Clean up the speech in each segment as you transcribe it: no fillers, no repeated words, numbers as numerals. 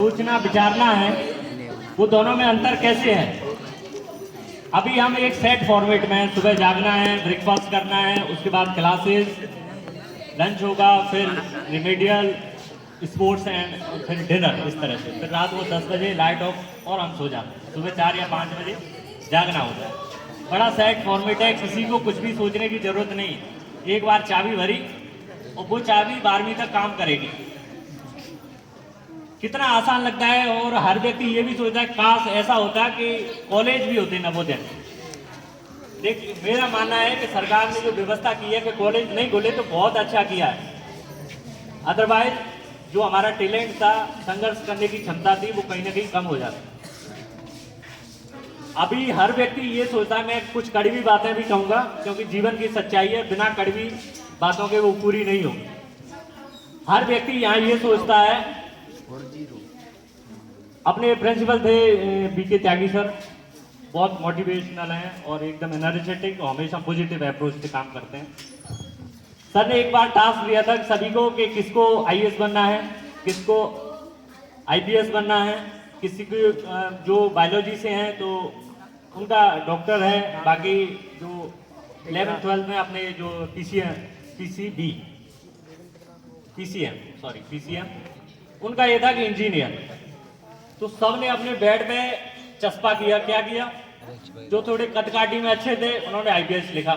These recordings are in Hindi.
सोचना विचारना है, वो दोनों में अंतर कैसे है। अभी हम एक सेट फॉर्मेट में सुबह जागना है, ब्रेकफास्ट करना है, उसके बाद क्लासेस, लंच होगा, फिर रिमेडियल, स्पोर्ट्स एंड फिर डिनर, इस तरह से। फिर रात को 10 बजे लाइट ऑफ और हम सो जाते हैं। सुबह 4 या 5 बजे जागना होता है। बड़ा सेट फॉर्मेट है, किसी को कुछ भी सोचने की जरूरत नहीं। एक बार चाबी भरी और वो चाबी 12वीं तक काम करेगी। कितना आसान लगता है। और हर व्यक्ति ये भी सोचता है काश ऐसा होता कि कॉलेज भी होते नवोदय। देख, मेरा मानना है कि सरकार ने जो व्यवस्था की है कि कॉलेज नहीं खोले तो बहुत अच्छा किया है। अदरवाइज जो हमारा टैलेंट था, संघर्ष करने की क्षमता थी, वो कहीं ना कहीं कम हो जाती। अभी हर व्यक्ति ये सोचता है, मैं कुछ कड़वी बातें भी कहूंगा क्योंकि जीवन की सच्चाई है, बिना कड़वी बातों के वो पूरी नहीं होगी। हर व्यक्ति यहाँ ये सोचता है, अपने प्रिंसिपल थे बीके त्यागी सर, बहुत मोटिवेशनल हैं और एकदम एनर्जेटिक और हमेशा पॉजिटिव अप्रोच से काम करते हैं। सर ने एक बार टास्क दिया था सभी को कि किसको आईएएस बनना है, किसको आईपीएस बनना है, किसी को जो बायोलॉजी से हैं तो उनका डॉक्टर है, बाकी जो 11th-12th में अपने जो पीसीएम उनका ये था कि इंजीनियर। तो सब ने अपने बेड में चस्पा किया। क्या किया? जो थोड़े कदकाठी में अच्छे थे उन्होंने आईपीएस लिखा,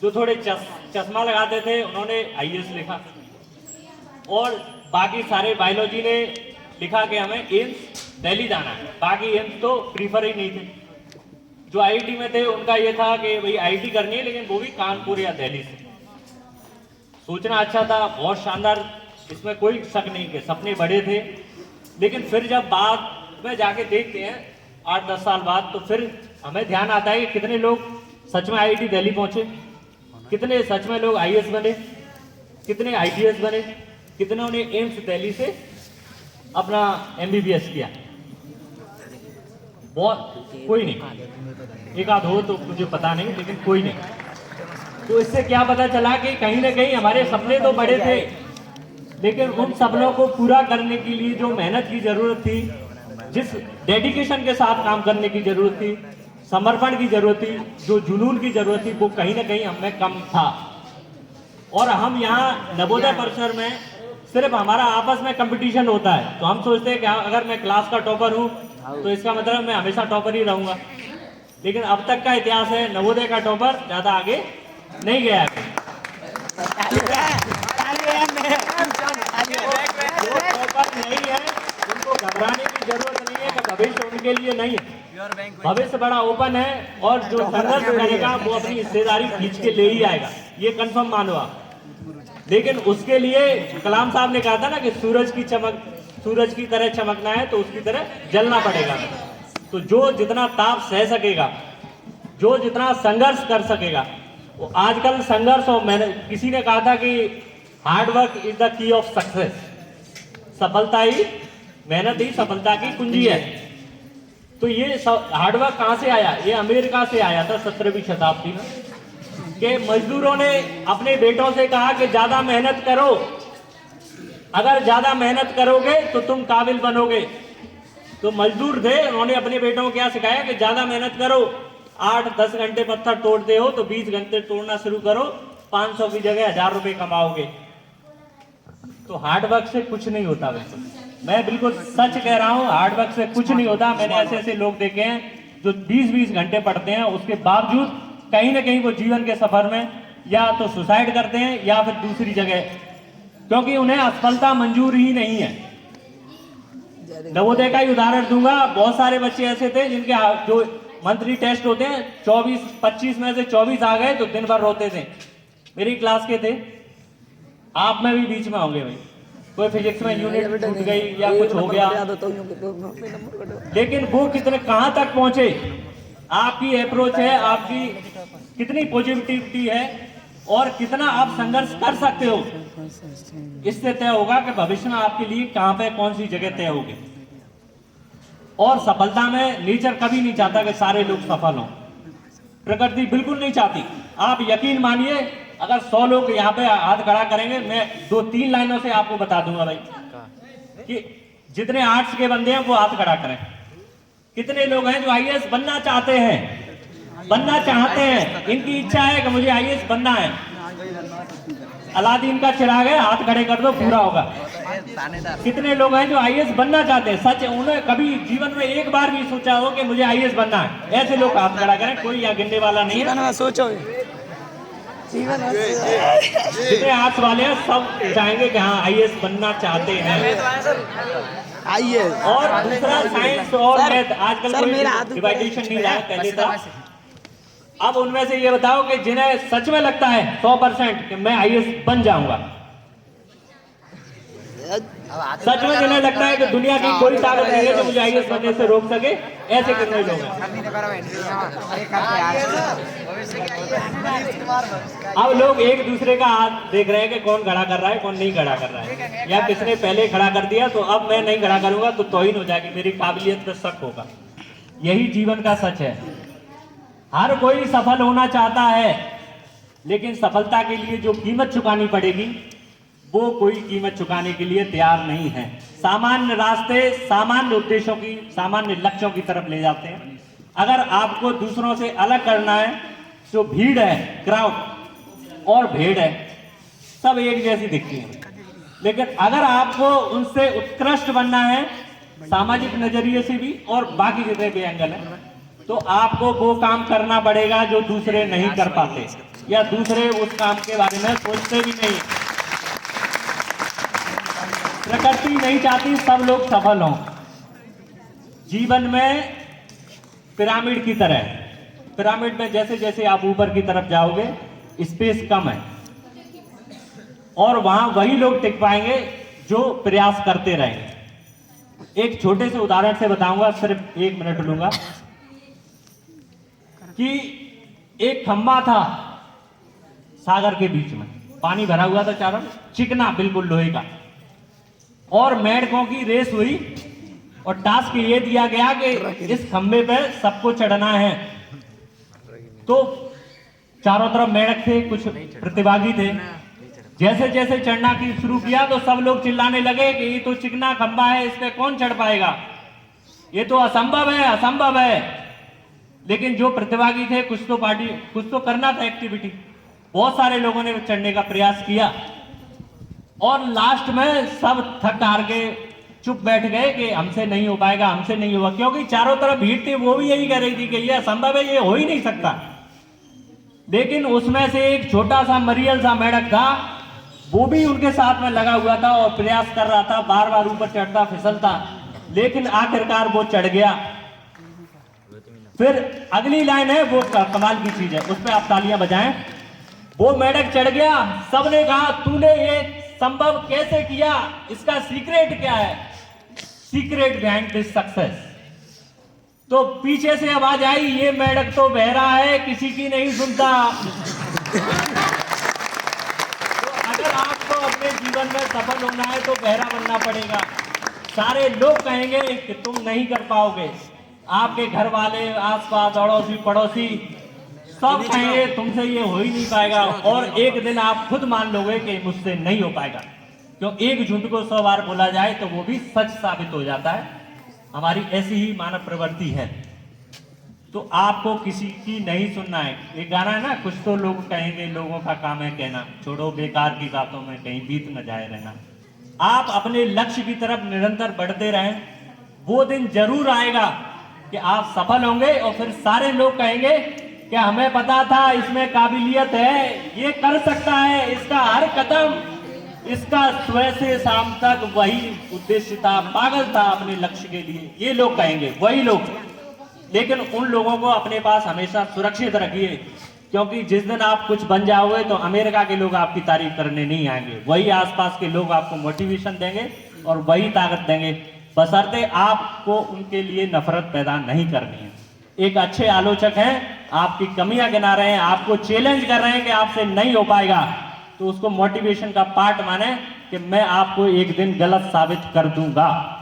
जो थोड़े चश्मा लगाते थे उन्होंने आईएएस लिखा, और बाकी सारे बायोलॉजी ने लिखा कि हमें एम्स दिल्ली जाना है। बाकी एम्स तो प्रीफर ही नहीं थे। जो आईआईटी में थे उनका ये था कि भाई आईआईटी करनी है, लेकिन वो भी कानपुर या दिल्ली से। सोचना अच्छा था, बहुत शानदार, इसमें कोई शक नहीं कि सपने बड़े थे। लेकिन फिर जब बाद में जाके देखते हैं 8-10 साल बाद, तो फिर हमें ध्यान आता है कि कितने लोग सच में आईआईटी दिल्ली पहुंचे, कितने सच में लोग आईएएस बने, कितने आईपीएस बने, कितनों ने एम्स दिल्ली से अपना एमबीबीएस किया। बहुत कोई नहीं, एक आध हो तो मुझे पता नहीं, लेकिन कोई नहीं। तो इससे क्या पता चला कि कहीं ना कहीं हमारे सपने तो बड़े थे, लेकिन उन सपनों को पूरा करने के लिए जो मेहनत की जरूरत थी, जिस डेडिकेशन के साथ काम करने की जरूरत थी, समर्पण की जरूरत थी, जो जुनून की जरूरत थी, वो कहीं ना कहीं हमें कम था। और हम यहाँ नवोदय परिसर में सिर्फ हमारा आपस में कंपटीशन होता है, तो हम सोचते हैं कि अगर मैं क्लास का टॉपर हूँ तो इसका मतलब मैं हमेशा टॉपर ही रहूंगा। लेकिन अब तक का इतिहास है, नवोदय का टॉपर ज्यादा आगे नहीं गया है। नहीं है, उनको घबराने की जरूरत नहीं है कि भविष्य उनके लिए नहीं है। भविष्य बड़ा ओपन है, और जो संघर्ष करेगा वो अपनी हिस्सेदारी खींच के ले ही आएगा, ये कंफर्म मानो आप। लेकिन उसके लिए कलाम साहब ने कहा था ना कि सूरज की तरह चमकना है तो उसकी तरह जलना पड़ेगा। तो जो जितना ताप सह सकेगा, जो जितना संघर्ष कर सकेगा, वो आजकल संघर्ष, और मैंने किसी ने कहा था कि hard work is the key of success. सफलता ही, मेहनत ही सफलता की कुंजी है। तो ये हार्डवर्क कहां से आया? ये अमेरिका से आया था 17वीं शताब्दी में, कि मजदूरों ने अपने बेटों से कहा कि ज्यादा मेहनत करो, अगर ज्यादा मेहनत करोगे तो तुम काबिल बनोगे। तो मजदूर थे, उन्होंने अपने बेटों को क्या सिखाया कि ज्यादा मेहनत करो, 8-10 घंटे पत्थर तोड़ते हो तो 20 घंटे तोड़ना शुरू करो, 500 की जगह 1000 रुपए कमाओगे। तो हार्डवर्क से कुछ नहीं होता। वैसे मैं बिल्कुल सच कह रहा हूँ, हार्डवर्क से कुछ नहीं होता। मैंने ऐसे ऐसे लोग देखे हैं जो 20-20 घंटे पढ़ते हैं, उसके बावजूद कहीं ना कहीं वो जीवन के सफर में या तो सुसाइड करते हैं या फिर दूसरी जगह, क्योंकि उन्हें असफलता मंजूर ही नहीं है। नवोदय का ही उदाहरण दूंगा, बहुत सारे बच्चे ऐसे थे जिनके जो मंथली टेस्ट होते हैं 25 में से 24 आ गए तो दिन भर रोते थे। मेरी क्लास के थे, आप में भी बीच में होंगे भाई, कोई फिजिक्स में यूनिट टूट गई या कुछ हो गया, लेकिन वो कितने कहां तक पहुंचे। आपकी अप्रोच है, आपकी कितनी पॉजिटिविटी है और कितना आप संघर्ष कर सकते हो, इससे तय होगा कि भविष्य में आपके लिए कहां पे कौन सी जगह तय होगी। और सफलता में नेचर कभी नहीं चाहता कि सारे लोग सफल हों, प्रकृति बिल्कुल नहीं चाहती। आप यकीन मानिए, अगर 100 लोग यहाँ पे हाथ खड़ा करेंगे, मैं 2-3 लाइनों से आपको बता दूंगा भाई कि जितने आर्ट्स के बंदे हैं वो हाथ खड़ा करें। कितने लोग हैं जो आईएएस बनना चाहते हैं, इनकी इच्छा है कि मुझे आईएएस बनना है। अलादीन का चिराग है, हाथ खड़े कर दो, पूरा होगा। कितने लोग हैं जो आईएएस बनना चाहते हैं, सच उन्हें कभी जीवन में एक बार भी सोचा हो कि मुझे आईएएस बनना है? ऐसे लोग हाथ खड़ा करें, कोई यहाँ गिनने वाला नहीं है। सोचो जितने आर्ट्स वाले हैं सब चाहेंगे कि हाँ आईएएस बनना चाहते हैं। आईएएस और दूसरा साइंस और मैथ, आजकल कोई डिवाइडेशन नहीं रहा, पहले था। अब उनमें से ये बताओ कि जिन्हें सच में लगता है 100% कि मैं आईएएस बन जाऊंगा, सच में जिन्हें लगता है कि दुनिया की कोई ताकत नहीं है जो मुझे आईएएस बनने से रोक सके, ऐसे कितने लोग हैं? अब लोग एक दूसरे का हाथ देख रहे हैं कि कौन खड़ा कर रहा है, कौन नहीं खड़ा कर रहा है, या किसने पहले खड़ा कर दिया तो अब मैं नहीं खड़ा करूंगा तो तौहीन हो जाएगी, मेरी काबिलियत पर शक होगा। यही जीवन का सच है। हर कोई सफल होना चाहता है, लेकिन सफलता के लिए जो कीमत चुकानी पड़ेगी वो कोई कीमत चुकाने के लिए तैयार नहीं है। सामान्य रास्ते सामान्य उद्देश्यों की, सामान्य लक्ष्यों की तरफ ले जाते हैं। अगर आपको दूसरों से अलग करना है, जो भीड़ है, क्राउड और भेड़ है, सब एक जैसी दिखती है, लेकिन अगर आपको उनसे उत्कृष्ट बनना है, सामाजिक नजरिए से भी और बाकी जितने भी एंगल है, तो आपको वो काम करना पड़ेगा जो दूसरे नहीं कर पाते, या दूसरे उस काम के बारे में सोचते भी नहीं। प्रकृति नहीं चाहती सब लोग सफल हों। जीवन में पिरामिड की तरह, पिरामिड में जैसे जैसे आप ऊपर की तरफ जाओगे स्पेस कम है, और वहां वही लोग टिक पाएंगे जो प्रयास करते रहेंगे। एक छोटे से उदाहरण से बताऊंगा, सिर्फ 1 मिनट लूंगा, कि एक खंबा था सागर के बीच में, पानी भरा हुआ था चारों, चिकना बिल्कुल लोहे का, और मेंढकों की रेस हुई और टास्क ये दिया गया कि इस खंबे पे सबको चढ़ना है। तो चारों तरफ मेंढक थे, कुछ प्रतिभागी थे। जैसे जैसे चढ़ना की शुरू किया तो सब लोग चिल्लाने लगे कि ये तो चिकना खंबा है, इस पे कौन चढ़ पाएगा, ये तो असंभव है, असंभव है। लेकिन जो प्रतिभागी थे, कुछ तो करना था एक्टिविटी, बहुत सारे लोगों ने चढ़ने का प्रयास किया, और लास्ट में सब थक हार के चुप बैठ गए कि हमसे नहीं हो पाएगा, हमसे नहीं होगा, क्योंकि चारों तरफ भीड़ थी, वो भी यही कह रही थी कि ये असंभव है, ये हो ही नहीं सकता। लेकिन उसमें से एक छोटा सा मरियल सा मेंढक था, वो भी उनके साथ में लगा हुआ था और प्रयास कर रहा था, बार बार ऊपर चढ़ता फिसलता, लेकिन आखिरकार वो चढ़ गया। फिर अगली लाइन है, वो कमाल की चीज है, उस पर आप तालियां बजाएं। वो मेंढक चढ़ गया, सबने कहा तूने ये संभव कैसे किया, इसका सीक्रेट क्या है, सीक्रेट बिहाइंड दिस सक्सेस। तो पीछे से आवाज आई, ये मेंढक तो बहरा है, किसी की नहीं सुनता। तो अगर आपको अपने जीवन में सफल होना है तो बहरा बनना पड़ेगा। सारे लोग कहेंगे कि तुम नहीं कर पाओगे, आपके घर वाले, आसपास, अड़ोसी पड़ोसी सब कहेंगे तुमसे ये हो ही नहीं पाएगा, और एक दिन आप खुद मान लोगे कि मुझसे नहीं हो पाएगा। क्यों एक झूठ को 100 बार बोला जाए तो वो भी सच साबित हो जाता है। हमारी ऐसी ही मानव प्रवृत्ति है। तो आपको किसी की नहीं सुनना है। एक गाना है ना, कुछ तो लोग कहेंगे, लोगों का काम है कहना, छोड़ो बेकार की बातों में कहीं बीत न जाए रहना। आप अपने लक्ष्य की तरफ निरंतर बढ़ते रहें, वो दिन जरूर आएगा कि आप सफल होंगे, और फिर सारे लोग कहेंगे कि हमें पता था इसमें काबिलियत है, ये कर सकता है, इसका हर कदम, इसका सुबह से शाम तक वही उद्देश्य था, पागल था अपने लक्ष्य के लिए, ये लोग कहेंगे, वही लोग। लेकिन उन लोगों को अपने पास हमेशा सुरक्षित रखिए, क्योंकि जिस दिन आप कुछ बन जाओगे तो अमेरिका के लोग आपकी तारीफ करने नहीं आएंगे, वही आसपास के लोग आपको मोटिवेशन देंगे और वही ताकत देंगे, बशर्ते आपको उनके लिए नफरत पैदा नहीं करनी है। एक अच्छे आलोचक हैं, आपकी कमियां गिना रहे हैं, आपको चैलेंज कर रहे हैं कि आपसे नहीं हो पाएगा, तो उसको मोटिवेशन का पार्ट माने कि मैं आपको एक दिन गलत साबित कर दूंगा।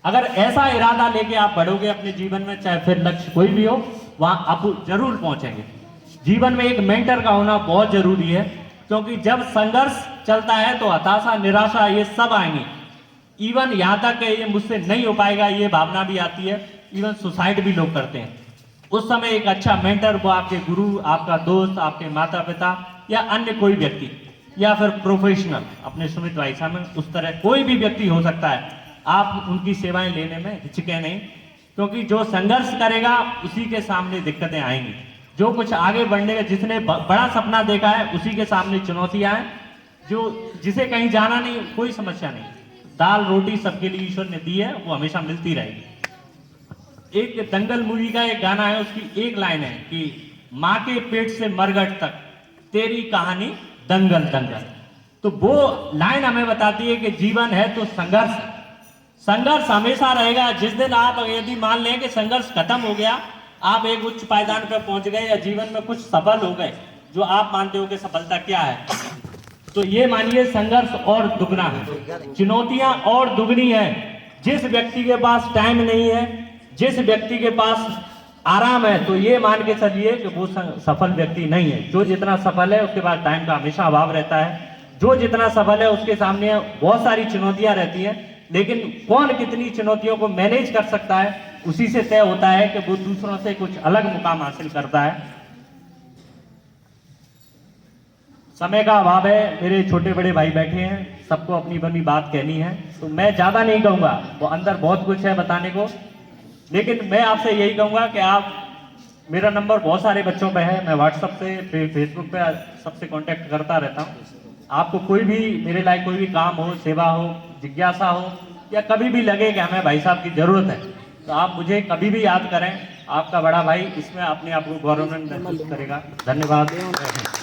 अगर ऐसा इरादा लेके आप बढ़ोगे अपने जीवन में, चाहे फिर लक्ष्य कोई भी हो, वहां आप जरूर पहुंचेंगे। जीवन में एक मेंटर का होना बहुत जरूरी है, क्योंकि जब संघर्ष चलता है तो हताशा, निराशा, ये सब आएंगे, इवन यहाँ तक कि ये मुझसे नहीं हो पाएगा ये भावना भी आती है। इवन सुसाइड भी लोग करते हैं। उस समय एक अच्छा मेंटर, वो आपके गुरु, आपका दोस्त, आपके माता पिता या अन्य कोई व्यक्ति या फिर प्रोफेशनल, अपने सुमित भाई साहब, उस तरह कोई भी व्यक्ति हो सकता है। आप उनकी सेवाएं लेने में हिचके नहीं, क्योंकि जो संघर्ष करेगा उसी के सामने दिक्कतें आएंगी। जो कुछ आगे बढ़ने का, जिसने बड़ा सपना देखा है उसी के सामने चुनौतियां हैं। जो जिसे कहीं जाना नहीं, कोई समस्या नहीं, दाल रोटी सबके लिए ईश्वर ने दी है, वो हमेशा मिलती रहेगी। एक दंगल मूवी का एक गाना है, उसकी एक लाइन है कि माँ के पेट से मरघट तक तेरी कहानी दंगल दंगल। तो वो लाइन हमें बताती है कि जीवन है तो संघर्ष हमेशा रहेगा। जिस दिन आप यदि मान लें कि संघर्ष खत्म हो गया, आप एक उच्च पायदान पर पहुंच गए या जीवन में कुछ सफल हो गए, जो आप मानते हो कि सफलता क्या है, तो ये मानिए संघर्ष और दुगना है, चुनौतियां और दुगनी है। जिस व्यक्ति के पास टाइम नहीं है, जिस व्यक्ति के पास आराम है, तो ये मान के चलिए कि वो सफल व्यक्ति नहीं है। जो जितना सफल है उसके पास टाइम का हमेशा अभाव रहता है। जो जितना सफल है उसके सामने बहुत सारी चुनौतियां रहती हैं, लेकिन कौन कितनी चुनौतियों को मैनेज कर सकता है, उसी से तय होता है कि वो दूसरों से कुछ अलग मुकाम हासिल करता है। समय का अभाव है, मेरे छोटे बड़े भाई बैठे हैं, सबको अपनी अपनी बात कहनी है, तो मैं ज्यादा नहीं कहूंगा। वो अंदर बहुत कुछ है बताने को, लेकिन मैं आपसे यही कहूंगा कि आप, मेरा नंबर बहुत सारे बच्चों पे है, मैं व्हाट्सएप से, फेसबुक पे सबसे कांटेक्ट करता रहता हूँ। आपको कोई भी मेरे लायक कोई भी काम हो, सेवा हो, जिज्ञासा हो, या कभी भी लगे कि हमें भाई साहब की जरूरत है, तो आप मुझे कभी भी याद करें। आपका बड़ा भाई इसमें अपने आप को गौरवान्वित महसूस करेगा। धन्यवाद।